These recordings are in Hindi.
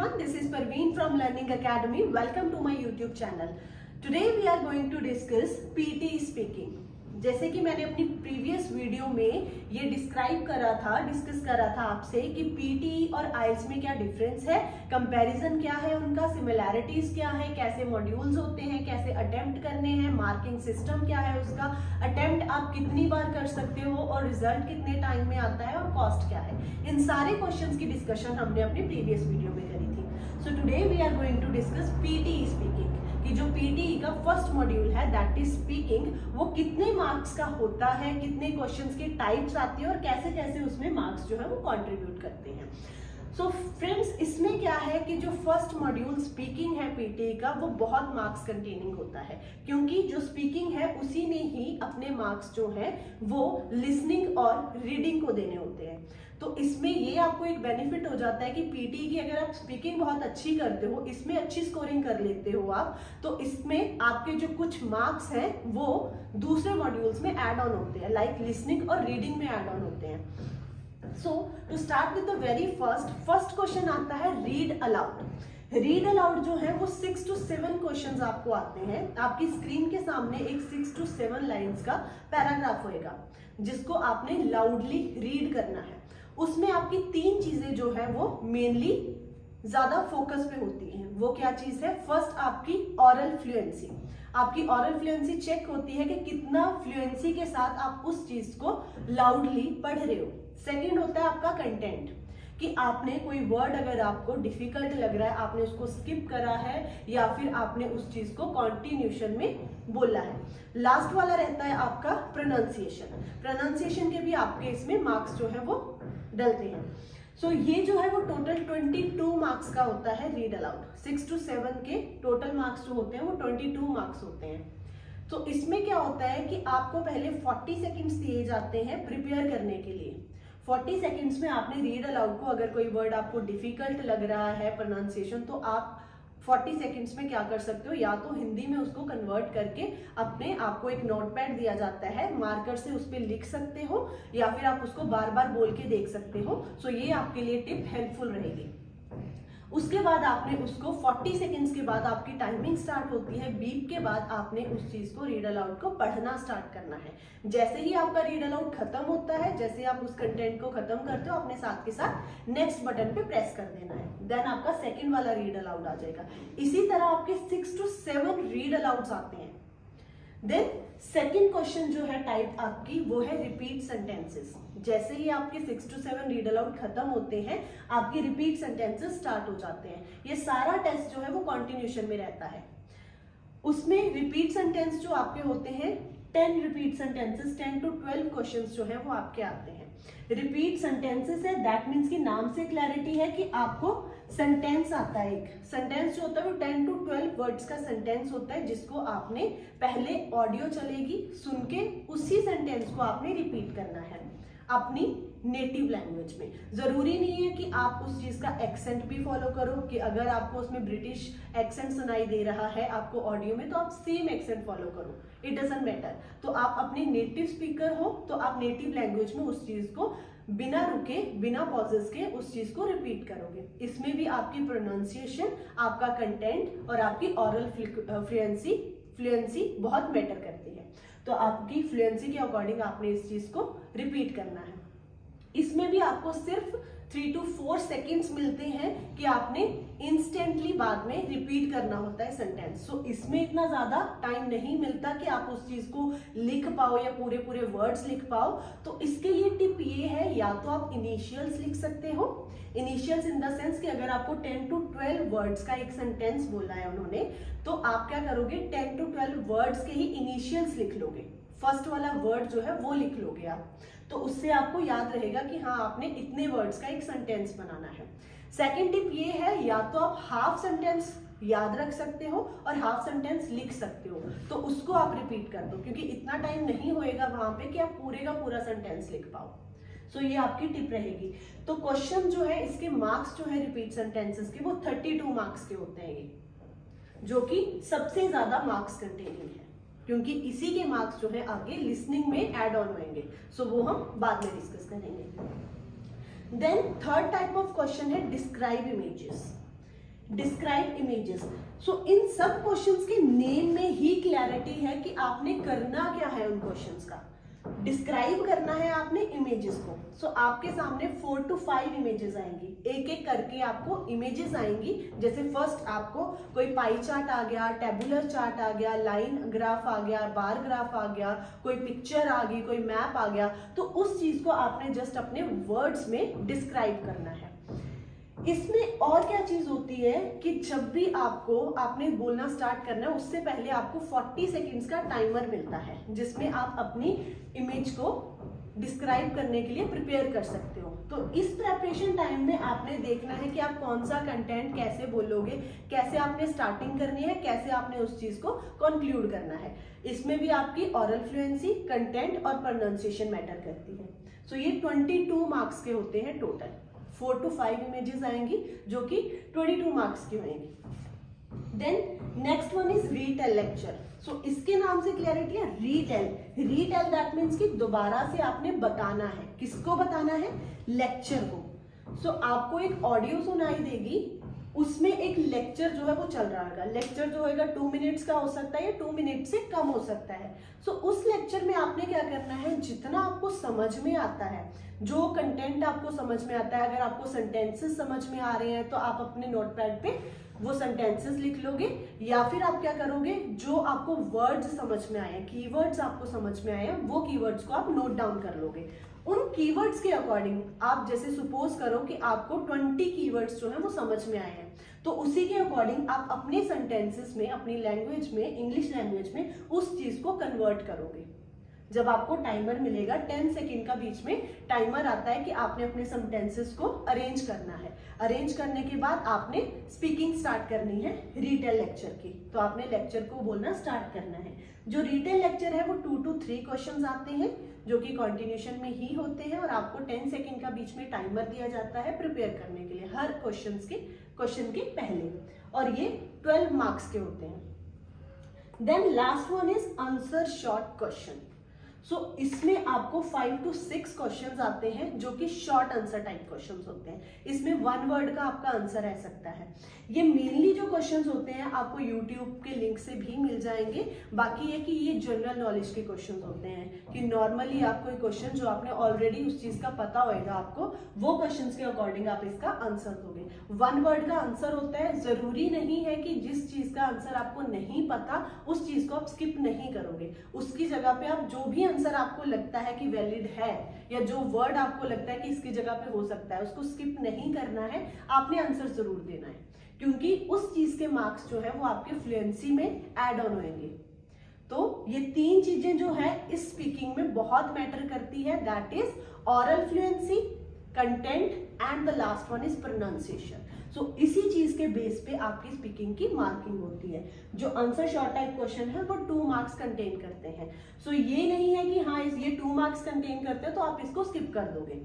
everyone, this is Parveen from Learning Academy. Welcome to my YouTube channel. Today we are going to discuss PT speaking. जैसे कि मैंने अपनी प्रीवियस वीडियो में ये डिस्कस करा था आपसे कि पीटी और आइल्स में क्या डिफरेंस है, कंपैरिजन क्या है उनका, सिमिलैरिटीज क्या है, कैसे मॉड्यूल्स होते हैं, कैसे अटेम्प्ट करने हैं, मार्किंग सिस्टम क्या है उसका, अटेम्प्ट आप कितनी बार कर सकते हो और रिजल्ट कितने टाइम में आता है और कॉस्ट क्या है। इन सारे क्वेश्चंस की डिस्कशन हमने अपनी प्रीवियस वीडियो में करी थी। So today we are going to discuss PT speaking कि जो पीटी का फर्स्ट मॉड्यूल है दैट इज स्पीकिंग, वो कितने मार्क्स का होता है, कितने क्वेश्चंस की टाइप्स आती है और कैसे कैसे उसमें मार्क्स जो है वो कंट्रीब्यूट करते हैं। सो फ्रेंड्स, इसमें क्या है कि जो फर्स्ट मॉड्यूल स्पीकिंग है पीटी का वो बहुत मार्क्स कंटेनिंग होता है, क्योंकि जो स्पीकिंग है उसी ने ही अपने मार्क्स जो है वो लिसनिंग और रीडिंग को देने होते हैं। तो इसमें ये आपको एक बेनिफिट हो जाता है कि पीटी की अगर आप स्पीकिंग बहुत अच्छी करते हो, इसमें अच्छी स्कोरिंग कर लेते हो आप, तो इसमें आपके जो कुछ मार्क्स हैं वो दूसरे मॉड्यूल्स में ऐड ऑन होते हैं, लाइक लिसनिंग और रीडिंग में ऐड ऑन होते हैं। So to start with the very first question आता है रीड अलाउड। रीड अलाउड जो है वो 6 to 7 क्वेश्चंस आपको आते हैं। आपकी स्क्रीन के सामने एक 6 to 7 लाइंस का पैराग्राफ होएगा जिसको आपने लाउडली रीड करना है। उसमें आपकी 3 चीजें जो है वो मेनली ज्यादा फोकस पे होती हैं। वो क्या चीज है? फर्स्ट आपकी ऑरल फ्लुएंसी। आपकी ऑरल फ्लुएंसी चेक होती है कि कितना फ्लुएंसी के साथ आप उस चीज को लाउडली पढ़ रहे हो। सेकंड होता है आपका कंटेंट, कि आपने कोई वर्ड अगर आपको डिफिकल्ट लग रहा है, आपने उसको स्किप करा है या फिर आपने उस चीज को कॉन्टिन्यूशन में बोला है। लास्ट वाला रहता है आपका प्रोनाउंसिएशन। प्रोनाउंसिएशन के भी आपके इसमें मार्क्स जो है वो डलते हैं। सो ये जो है वो टोटल 22 मार्क्स का होता है रीड अलाउड। 6 to 7 के टोटल मार्क्स जो होते हैं वो 22 मार्क्स होते हैं। तो इसमें क्या होता है कि आपको पहले 40 सेकेंड्स दिए जाते हैं प्रिपेयर करने के लिए। 40 सेकेंड्स में आपने रीड अलाउड को, अगर कोई वर्ड आपको डिफिकल्ट लग रहा है प्रोनाउंसिएशन, तो आप 40 सेकेंड्स में क्या कर सकते हो, या तो हिंदी में उसको कन्वर्ट करके अपने आपको एक नोटपैड दिया जाता है, मार्कर से उस पर लिख सकते हो या फिर आप उसको बार बार बोल के देख सकते हो। सो ये आपके लिए टिप हेल्पफुल रहेगी। उसके बाद आपने उसको 40 सेकेंड्स के बाद आपकी टाइमिंग स्टार्ट होती है। बीप के बाद आपने उस चीज को रीड अलाउड को पढ़ना स्टार्ट करना है। जैसे ही आपका रीड अलाउड खत्म होता है, जैसे आप उस कंटेंट को खत्म करते हो, अपने साथ के साथ नेक्स्ट बटन पे प्रेस कर देना है। देन आपका सेकंड वाला रीड अलाउड आ जाएगा। इसी तरह आपके 6 to 7 रीड अलाउड्स आते हैं। देन सेकंड क्वेश्चन जो है टाइप आपकी वो है रिपीट सेंटेंसेस। जैसे ही आपके 6 to 7 रीड अलाउड खत्म होते हैं, आपके रिपीट सेंटेंसेस स्टार्ट हो जाते हैं। ये सारा टेस्ट जो है वो कॉन्टिन्यूशन में रहता है। उसमें रिपीट सेंटेंस जो आपके होते हैं 10 रिपीट सेंटेंसेस, 10 to 12 क्वेश्चंस जो है वो आपके आते हैं। रिपीट सेंटेंसेस है, दैट मीन्स कि नाम से क्लैरिटी है कि आपको सेंटेंस आता है। एक सेंटेंस जो होता है वो 10 to 12 वर्ड्स का सेंटेंस होता है, जिसको आपने पहले ऑडियो चलेगी सुन के उसी सेंटेंस को आपने रिपीट करना है अपनी नेटिव लैंग्वेज में। जरूरी नहीं है कि आप उस चीज का एक्सेंट भी फॉलो करो, कि अगर आपको उसमें ब्रिटिश एक्सेंट सुनाई दे रहा है आपको ऑडियो में, तो आप सेम एक्सेंट फॉलो करो, इट डजंट मैटर। तो आप अपने नेटिव स्पीकर हो तो आप नेटिव लैंग्वेज में उस चीज को बिना रुके, बिना पॉजेस के उस चीज को रिपीट करोगे। इसमें भी आपकी प्रोनाउंसिएशन, आपका कंटेंट और आपकी ऑरल फ्लुएंसी बहुत मैटर करती है। तो आपकी फ्लुएंसी के अकॉर्डिंग आपने इस चीज को रिपीट करना है। इसमें भी आपको सिर्फ 3 to 4 सेकेंड्स मिलते हैं कि आपने इंस्टेंटली बाद में रिपीट करना होता है सेंटेंस। सो इसमें इतना ज्यादा टाइम नहीं मिलता कि आप उस चीज को लिख पाओ या पूरे पूरे वर्ड्स लिख पाओ। तो इसके लिए टिप ये है, या तो आप इनिशियल्स लिख सकते हो। इनिशियल्स इन द सेंस कि अगर आपको 10 to 12 वर्ड्स का एक सेंटेंस बोला है उन्होंने, तो आप क्या करोगे, 10 to 12 वर्ड्स के ही इनिशियल्स लिख लोगे। फर्स्ट वाला वर्ड जो है वो लिख लोगे आप, तो उससे आपको याद रहेगा कि हाँ आपने इतने वर्ड्स का एक सेंटेंस बनाना है। सेकंड टिप ये है, या तो आप हाफ सेंटेंस याद रख सकते हो और हाफ सेंटेंस लिख सकते हो, तो उसको आप रिपीट कर दो, क्योंकि इतना टाइम नहीं होएगा वहां पे कि आप पूरे का पूरा सेंटेंस लिख पाओ। सो ये आपकी टिप रहेगी। तो क्वेश्चन जो है इसके मार्क्स जो है रिपीट सेंटेंसेस के वो 32 मार्क्स के होते हैं, ये जो कि सबसे ज्यादा मार्क्स कंटेनिंग है, क्योंकि इसी के मार्क्स जो है आगे लिसनिंग में ऐड ऑन होंगे। सो वो हम बाद में डिस्कस करेंगे। Then third type of question है describe images. Describe images. So इन सब क्वेश्चंस के नेम में ही क्लैरिटी है कि आपने करना क्या है उन क्वेश्चंस का, डिस्क्राइब करना है आपने इमेजेस को। सो आपके सामने 4 to 5 इमेजेस आएंगी, एक एक करके आपको इमेजेस आएंगी। जैसे फर्स्ट आपको कोई पाई चार्ट आ गया, टेबुलर चार्ट आ गया, लाइन ग्राफ आ गया, बार ग्राफ आ गया, कोई पिक्चर आ गई, कोई मैप आ गया, तो उस चीज को आपने जस्ट अपने वर्ड्स में डिस्क्राइब करना है। इसमें और क्या चीज होती है कि जब भी आपने बोलना स्टार्ट करना है उससे पहले आपको 40 सेकेंड्स का टाइमर मिलता है, जिसमें आप अपनी इमेज को डिस्क्राइब करने के लिए प्रिपेयर कर सकते हो। तो इस प्रेपरेशन टाइम में आपने देखना है कि आप कौन सा कंटेंट कैसे बोलोगे, कैसे आपने स्टार्टिंग करनी है, कैसे आपने उस चीज को कंक्लूड करना है। इसमें भी आपकी ऑरल फ्लुएंसी, कंटेंट और प्रोनाउंसिएशन मैटर करती है। सो ये 22 मार्क्स के होते हैं टोटल। 4 to 5 इमेजेस आएंगी जो कि 22 मार्क्स की होंगी। Then next one is retell lecture. So इसके नाम से क्लैरिटी है, रीटेल दैट मीन्स कि दोबारा से आपने बताना है। किसको बताना है? लेक्चर को। सो आपको एक ऑडियो सुनाई देगी, उसमें एक लेक्चर जो है वो चल रहा होगा। लेक्चर जो होगा 2 मिनट्स का हो सकता है या 2 मिनट से कम हो सकता है। सो उस लेक्चर में आपने क्या करना है, जितना आपको समझ में आता है, जो कंटेंट आपको समझ में आता है, अगर आपको सेंटेंसेस समझ में आ रहे हैं तो आप अपने नोटपैड पे वो सेंटेंसेस लिख लोगे, या फिर आप क्या करोगे, जो आपको वर्ड्स समझ में आए हैं, कीवर्ड्स आपको समझ में आए हैं, वो कीवर्ड्स को आप नोट डाउन कर लोगे। उन कीवर्ड्स के अकॉर्डिंग आप जैसे सपोज करो कि आपको 20 कीवर्ड्स जो है वो समझ में आए हैं, तो उसी के अकॉर्डिंग आप अपने सेंटेंसेस में, अपनी लैंग्वेज में, इंग्लिश लैंग्वेज में उस चीज को कन्वर्ट करोगे। जब आपको टाइमर मिलेगा 10 सेकेंड का, बीच में टाइमर आता है कि आपने अपने सेंटेंसेस को अरेंज करना है। अरेंज करने के बाद आपने स्पीकिंग स्टार्ट करनी है रीटेल लेक्चर की, तो आपने लेक्चर को बोलना स्टार्ट करना है। जो रीटेल लेक्चर है वो 2 to 3 क्वेश्चंस आते हैं जो कि कंटिन्यूशन में ही होते हैं, और आपको 10 सेकेंड का बीच में टाइमर दिया जाता है प्रिपेयर करने के लिए हर क्वेश्चन के पहले, और ये 12 मार्क्स के होते हैं। Then last one is answer short question. So इसमें आपको 5 to 6 क्वेश्चंस आते हैं जो कि शॉर्ट आंसर टाइप क्वेश्चंस होते हैं। इसमें 1 वर्ड का आपका आंसर रह सकता है। ये मेनली जो क्वेश्चंस होते हैं आपको यूट्यूब के लिंक से भी मिल जाएंगे। बाकी है कि ये जनरल नॉलेज के क्वेश्चंस होते हैं कि नॉर्मली आप कोई क्वेश्चन जो आपने ऑलरेडी उस चीज का पता होगा आपको, वो क्वेश्चंस के अकॉर्डिंग आप इसका आंसर दोगे। 1 वर्ड का आंसर होता है। जरूरी नहीं है कि जिस चीज का आंसर आपको नहीं पता उस चीज को आप स्किप नहीं करोगे, उसकी जगह पे आप जो भी आंसर आपको लगता है कि वैलिड है, या जो वर्ड आपको लगता है कि इसकी जगह पे हो सकता है, उसको स्किप नहीं करना है, आपने आंसर जरूर देना है, क्योंकि उस चीज के मार्क्स जो है वो आपके फ्लुएंसी में ऐड ऑन होंगे। तो ये 3 चीजें जो है इस स्पीकिंग में बहुत मैटर करती है, that is oral fluency, content and the last one is pronunciation. So इसी चीज के बेस पे आपकी स्पीकिंग की मार्किंग होती है। जो आंसर शॉर्ट टाइप क्वेश्चन है वो 2 मार्क्स कंटेन करते हैं। सो ये नहीं है कि हाँ ये 2 मार्क्स कंटेन करते हैं तो आप इसको स्किप कर दोगे,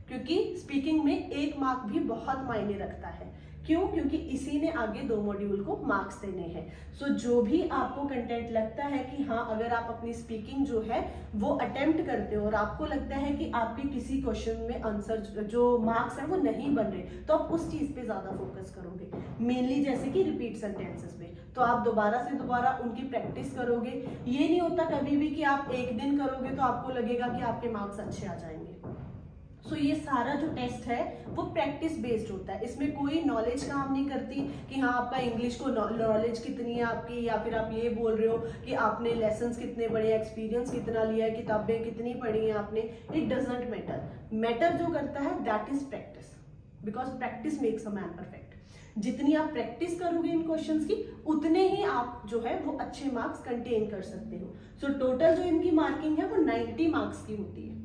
क्योंकि स्पीकिंग में 1 मार्क भी बहुत मायने रखता है। क्यों? क्योंकि इसी ने आगे 2 मॉड्यूल को मार्क्स देने हैं। सो जो भी आपको कंटेंट लगता है कि हाँ अगर आप अपनी स्पीकिंग जो है वो अटेम्प्ट करते हो और आपको लगता है कि आपके किसी क्वेश्चन में आंसर जो मार्क्स है वो नहीं बन रहे, तो आप उस चीज पे ज्यादा फोकस करोगे। मेनली जैसे कि रिपीट सेंटेंसेस पे, तो आप दोबारा से दोबारा उनकी प्रैक्टिस करोगे। ये नहीं होता कभी भी कि आप एक दिन करोगे तो आपको लगेगा कि आपके मार्क्स अच्छे आ जाएंगे। सो ये सारा जो टेस्ट है वो प्रैक्टिस बेस्ड होता है। इसमें कोई नॉलेज काम नहीं करती कि हाँ आपका इंग्लिश को नॉलेज कितनी है आपकी, या फिर आप ये बोल रहे हो कि आपने लेसन्स कितने पढ़े, एक्सपीरियंस कितना लिया है, किताबें कितनी पढ़ी हैं आपने। It doesn't matter. मैटर जो करता है that is practice, because practice makes a man perfect. जितनी आप प्रैक्टिस करोगे इन क्वेश्चंस की, उतने ही आप जो है वो अच्छे मार्क्स कंटेन कर सकते हो। सो टोटल जो इनकी मार्किंग है वो 90 मार्क्स की होती है।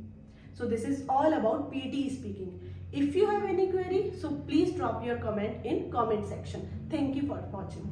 So this is all about PTE speaking. If you have any query, so please drop your comment in comment section. Thank you for watching.